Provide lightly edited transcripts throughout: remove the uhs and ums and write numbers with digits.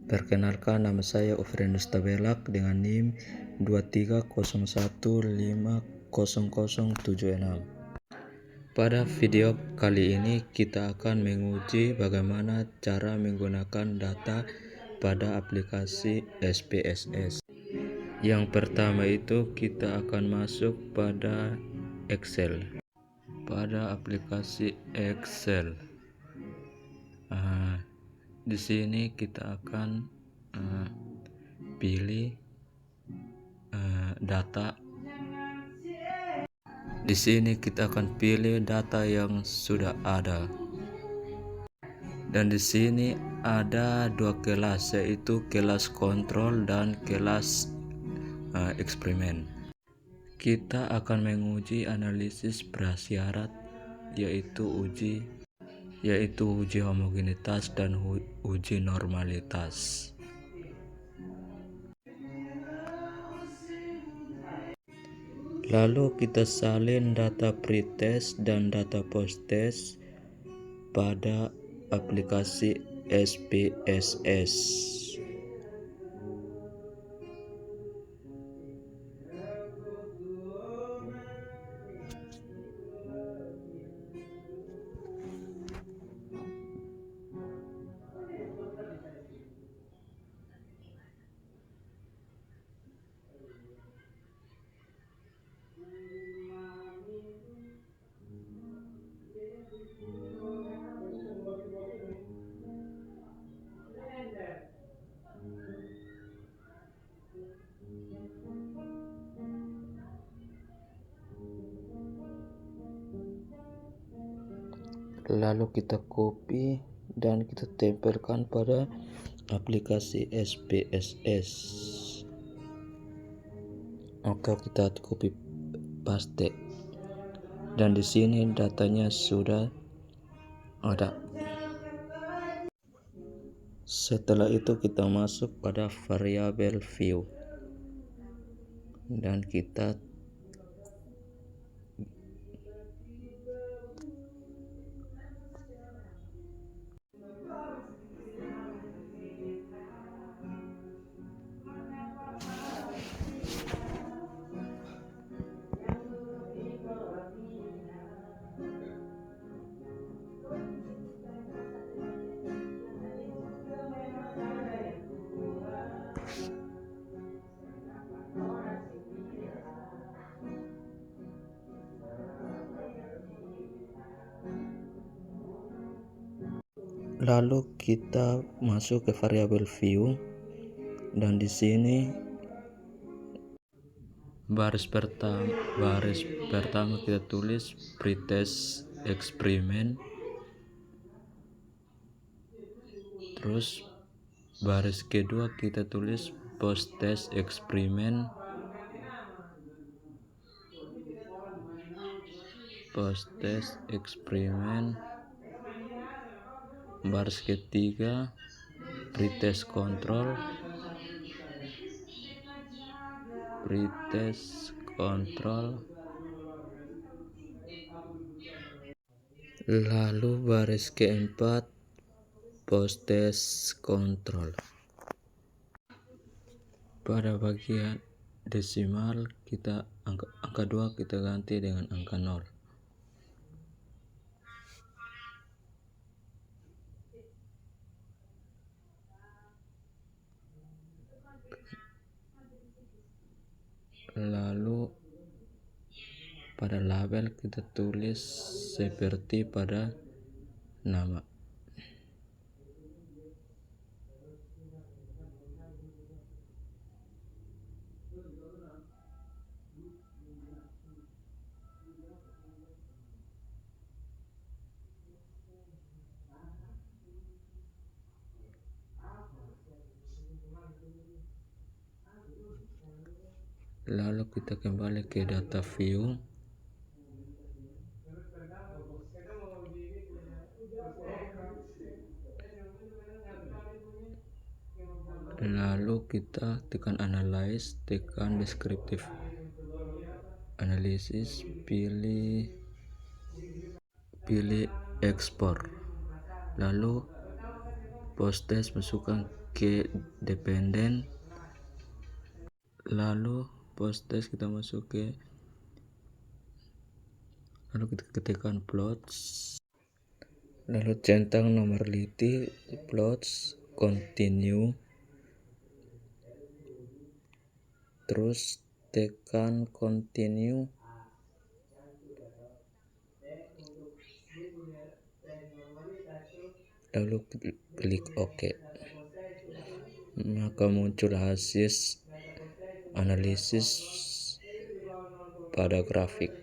Perkenalkan, nama saya Ofrenus Tabelak dengan NIM 2301500076. Pada video kali ini kita akan menguji bagaimana cara menggunakan data pada aplikasi SPSS. Yang pertama itu kita akan masuk pada Excel. Pada aplikasi Excel. Di sini kita akan pilih data. Di sini kita akan pilih data yang sudah ada. Dan di sini ada dua kelas, yaitu kelas kontrol dan kelas eksperimen. Kita akan menguji analisis prasyarat, yaitu uji homogenitas dan uji normalitas. Lalu kita salin data pretest dan data posttest pada aplikasi SPSS. Lalu kita copy dan kita tempelkan pada aplikasi SPSS. Oke, kita copy paste. Dan di sini datanya sudah ada. Setelah itu kita masuk pada variabel view dan kita masuk ke variabel view dan di sini baris pertama kita tulis pretest eksperimen, terus baris kedua kita tulis posttest eksperimen, baris ketiga pretest kontrol, lalu baris keempat posttest kontrol. Pada bagian desimal kita angka 2 kita ganti dengan angka 0. Lalu pada label kita tulis seperti pada nama. Lalu kita kembali ke data view. Lalu kita tekan analyze, tekan descriptive analysis, pilih export. Lalu posttest masukkan ke dependen, lalu post test kita masuk ke, lalu kita ketikkan plots, lalu centang nomor liti plots, continue, terus tekan continue, lalu klik OK. Maka muncul hasil analisis pada grafik.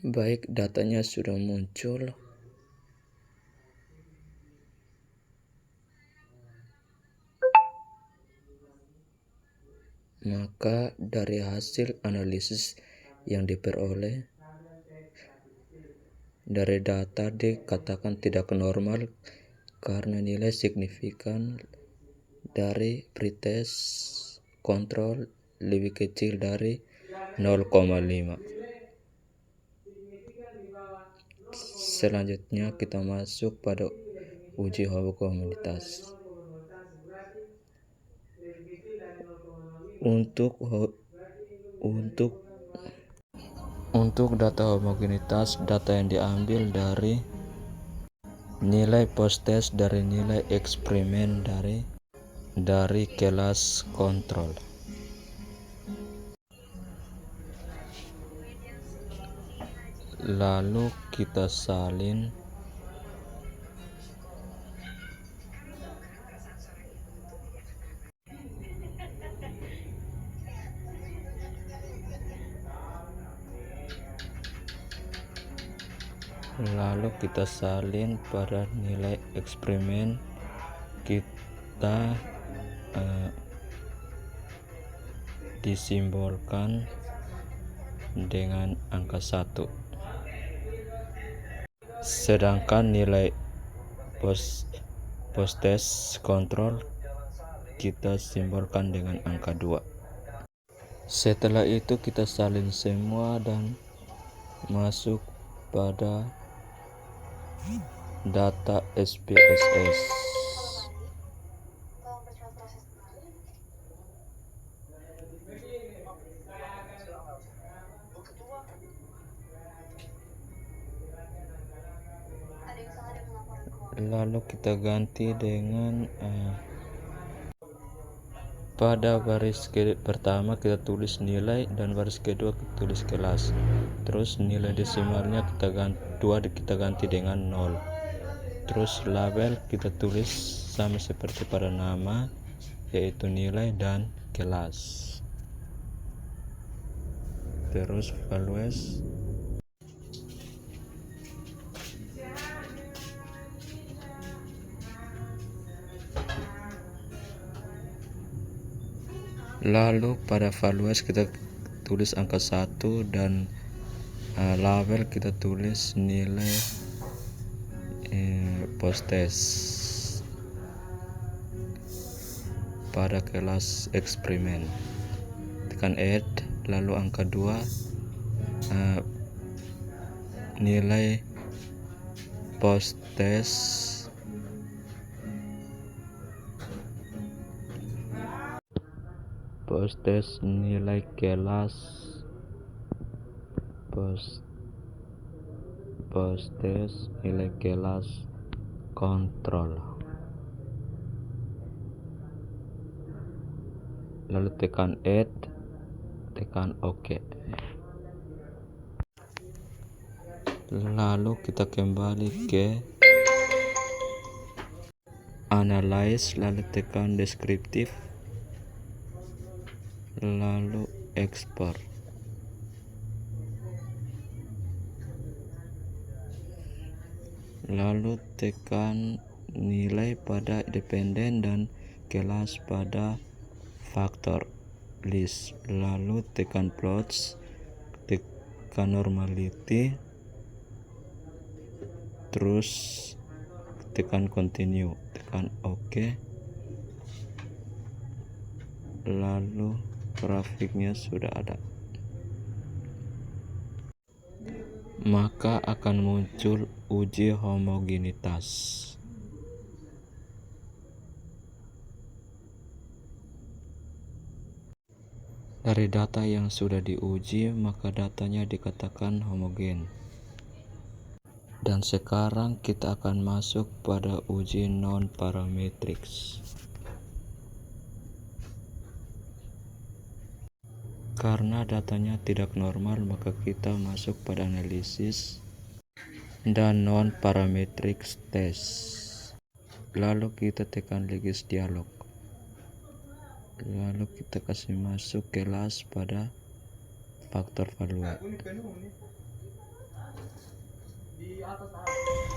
Baik, datanya sudah muncul. Maka dari hasil analisis yang diperoleh dari data dikatakan tidak normal karena nilai signifikan dari pretest kontrol lebih kecil dari 0,5. Selanjutnya kita masuk pada uji homogenitas. Untuk data homogenitas, data yang diambil dari nilai post test dari nilai eksperimen dari kelas kontrol. Lalu kita salin pada nilai eksperimen kita disimbolkan dengan angka 1. Sedangkan nilai post test kontrol kita simbolkan dengan angka 2. Setelah itu kita salin semua dan masuk pada data SPSS. Lalu kita ganti dengan pada baris pertama kita tulis nilai dan baris kedua kita tulis kelas. Terus nilai desimalnya kita ganti dengan 0. Terus label kita tulis sama seperti pada nama, yaitu nilai dan kelas. Terus values, lalu pada values kita tulis angka 1 dan label kita tulis nilai post test pada kelas eksperimen. Tekan add, lalu angka 2 nilai post test nilai kelas post test nilai kelas kontrol, lalu tekan add, tekan OK. Lalu kita kembali ke analyze, lalu tekan deskriptif, lalu ekspor. Lalu tekan nilai pada dependen dan kelas pada faktor list. Lalu tekan plots, tekan normality, terus tekan continue, tekan OK. Lalu grafiknya sudah ada, maka akan muncul uji homogenitas. Dari data yang sudah diuji, maka datanya dikatakan homogen. Dan sekarang kita akan masuk pada uji non-parametrics. Karena datanya tidak normal, maka kita masuk pada analisis dan non-parametrics test. Lalu kita tekan legis dialog. Lalu kita kasih masuk kelas pada faktor value.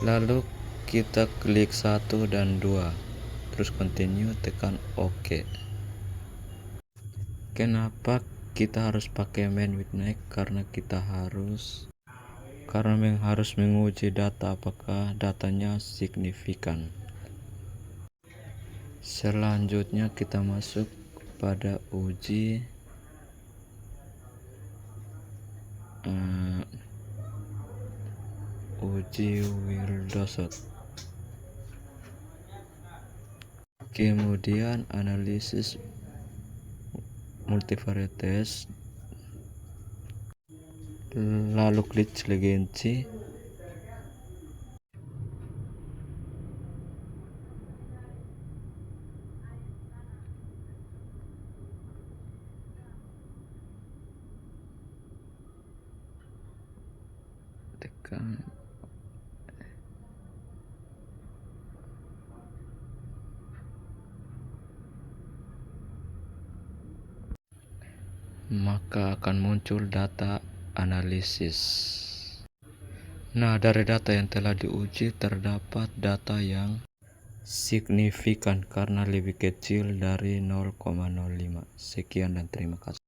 Lalu kita klik 1 dan 2, terus continue, tekan OK. Kenapa kita harus pakai main with next? Karena kita harus menguji data apakah datanya signifikan. Selanjutnya kita masuk pada uji Wildshot. Kemudian analisis multivariate, lalu klik legency, tekan maka akan muncul data analisis. Nah, dari data yang telah diuji terdapat data yang signifikan karena lebih kecil dari 0,05. Sekian dan terima kasih.